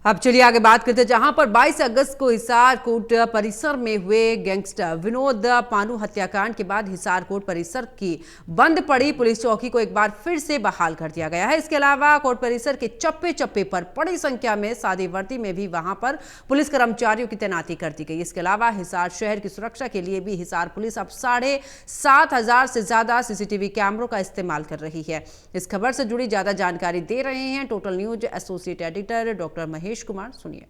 अब चलिए आगे बात करते हैं, जहां पर 22 अगस्त को हिसार कोर्ट परिसर में हुए गैंगस्टर विनोद पानू हत्याकांड के बाद हिसार कोर्ट परिसर की बंद पड़ी पुलिस चौकी को एक बार फिर से बहाल कर दिया गया है। इसके अलावा कोर्ट परिसर के चप्पे चप्पे पर बड़ी संख्या में सादी वर्दी में भी वहां पर पुलिस कर्मचारियों की तैनाती कर दी गई। इसके अलावा हिसार शहर की सुरक्षा के लिए भी हिसार पुलिस अब 7,500 से ज्यादा सीसीटीवी कैमरों का इस्तेमाल कर रही है। इस खबर से जुड़ी ज्यादा जानकारी दे रहे हैं total news associate editor doctor Mahesh Kumar. सुनिए।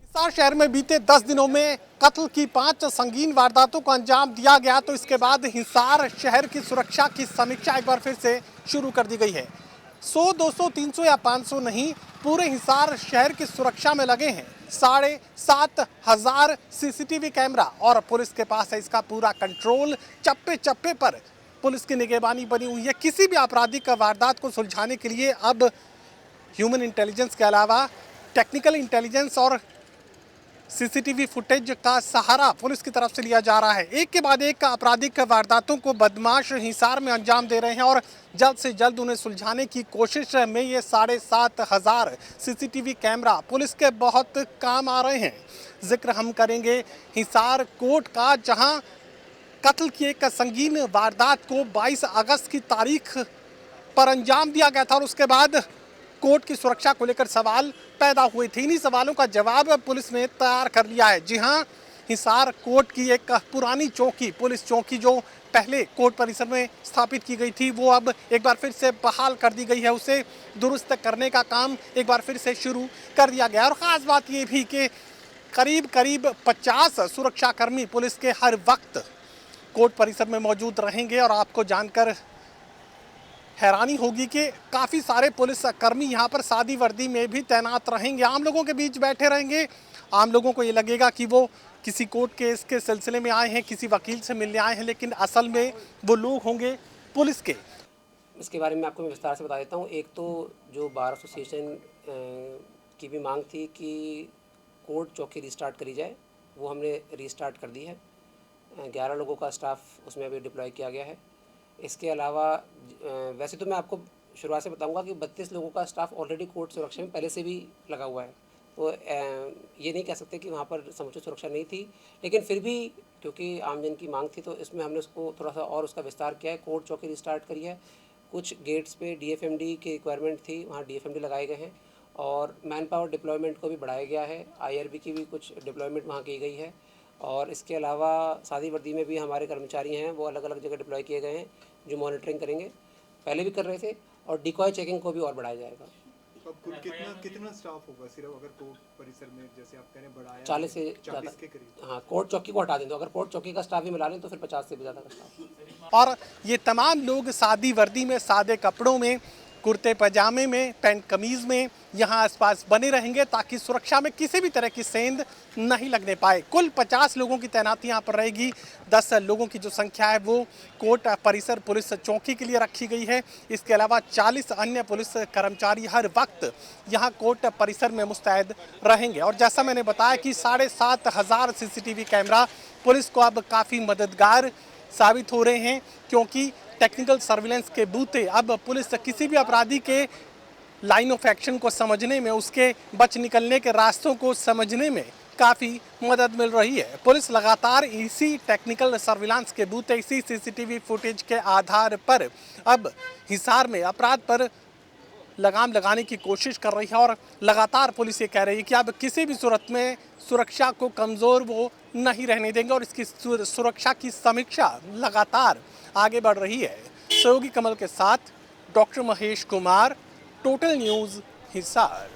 हिसार शहर में बीते 10 दिनों में कत्ल की 5 संगीन वारदातों को अंजाम दिया गया, तो इसके बाद हिसार शहर की सुरक्षा की समीक्षा एक बार फिर से शुरू कर दी गई है। 100, 200, 300 या 500 नहीं, पूरे हिसार शहर की सुरक्षा में लगे हैं 7,500 सीसीटीवी कैमरा और पुलिस के पास है इसका पूरा कंट्रोल। चप्पे चप्पे पर पुलिस की निगरानी बनी हुई है। किसी भी आपराधिक वारदात को सुलझाने के लिए अब ह्यूमन इंटेलिजेंस के अलावा टेक्निकल इंटेलिजेंस और सीसीटीवी फुटेज का सहारा पुलिस की तरफ से लिया जा रहा है। एक के बाद एक आपराधिक वारदातों को बदमाश हिसार में अंजाम दे रहे हैं और जल्द से जल्द उन्हें सुलझाने की कोशिश में ये 7,500 सीसीटीवी कैमरा पुलिस के बहुत काम आ रहे हैं। जिक्र हम करेंगे हिसार कोर्ट का, जहां कत्ल की एक संगीन वारदात को 22 अगस्त की तारीख पर अंजाम दिया गया था और उसके बाद कोर्ट की सुरक्षा को लेकर सवाल पैदा हुए थे। इन्हीं सवालों का जवाब पुलिस ने तैयार कर लिया है। जी हां, हिसार कोर्ट की एक पुरानी चौकी, पुलिस चौकी जो पहले कोर्ट परिसर में स्थापित की गई थी, वो अब एक बार फिर से बहाल कर दी गई है। उसे दुरुस्त करने का काम एक बार फिर से शुरू कर दिया गया। और ख़ास बात ये भी कि करीब 50 सुरक्षाकर्मी पुलिस के हर वक्त कोर्ट परिसर में मौजूद रहेंगे। और आपको जानकर हैरानी होगी कि काफ़ी सारे पुलिस कर्मी यहाँ पर सादी वर्दी में भी तैनात रहेंगे, आम लोगों के बीच बैठे रहेंगे। आम लोगों को ये लगेगा कि वो किसी कोर्ट केस के सिलसिले में आए हैं, किसी वकील से मिलने आए हैं, लेकिन असल में वो लोग होंगे पुलिस के। इसके बारे में आपको मैं विस्तार से बता देता हूँ। एक तो जो बार एसोसिएशन की भी मांग थी कि कोर्ट चौकी रिस्टार्ट करी जाए, वो हमने रिस्टार्ट कर दी है। 11 लोगों का स्टाफ उसमें अभी डिप्लॉय किया गया है। इसके अलावा वैसे तो मैं आपको शुरुआत से बताऊंगा कि 32 लोगों का स्टाफ ऑलरेडी कोर्ट सुरक्षा में पहले से भी लगा हुआ है, तो ये नहीं कह सकते कि वहाँ पर समुचित सुरक्षा नहीं थी, लेकिन फिर भी क्योंकि आमजन की मांग थी तो इसमें हमने उसको थोड़ा सा और उसका विस्तार किया है। कोर्ट चौकी रिस्टार्ट करी है। कुछ गेट्स पे DFMD की रिक्वायरमेंट थी, वहाँ DFMD लगाए गए हैं और मैन पावर डिप्लॉयमेंट को भी बढ़ाया गया है। IRB की भी कुछ डिप्लॉयमेंट वहाँ की गई है। और इसके अलावा सादी वर्दी में भी हमारे कर्मचारी हैं, वो अलग अलग जगह डिप्लॉय किए गए हैं जो मॉनिटरिंग करेंगे, पहले भी कर रहे थे, और डिकॉय चेकिंग को भी और बढ़ाया जाएगा। अब कितना स्टाफ होगा सिर्फ अगर कोर्ट परिसर में, जैसे आप कह रहे हैं बढ़ाया 40 से 40 के करीब? हाँ, कोर्ट चौकी को हटा दें तो अगर कोर्ट चौकी का स्टाफ भी मिला लें तो फिर 50 से भी ज़्यादा का स्टाफ। और ये तमाम लोग सादी वर्दी में, सादे कपड़ों में, कुर्ते पजामे में, पैंट कमीज़ में यहाँ आसपास बने रहेंगे ताकि सुरक्षा में किसी भी तरह की सेंध नहीं लगने पाए। कुल 50 लोगों की तैनाती यहाँ पर रहेगी। 10 लोगों की जो संख्या है वो कोर्ट परिसर पुलिस चौकी के लिए रखी गई है। इसके अलावा 40 अन्य पुलिस कर्मचारी हर वक्त यहाँ कोर्ट परिसर में मुस्तैद रहेंगे। और जैसा मैंने बताया कि 7,500 सीसीटीवी कैमरा पुलिस को अब काफ़ी मददगार साबित हो रहे हैं, क्योंकि टेक्निकल सर्विलेंस के बूते अब पुलिस किसी भी अपराधी के लाइन ऑफ एक्शन को समझने में, उसके बच निकलने के रास्तों को समझने में काफ़ी मदद मिल रही है। पुलिस लगातार इसी टेक्निकल सर्विलांस के बूते, इसी सीसीटीवी फुटेज के आधार पर अब हिसार में अपराध पर लगाम लगाने की कोशिश कर रही है। और लगातार पुलिस ये कह रही है कि अब किसी भी सूरत में सुरक्षा को कमज़ोर वो नहीं रहने देंगे और इसकी सुरक्षा की समीक्षा लगातार आगे बढ़ रही है। सहयोगी कमल के साथ doctor Mahesh Kumar, total news Hisar.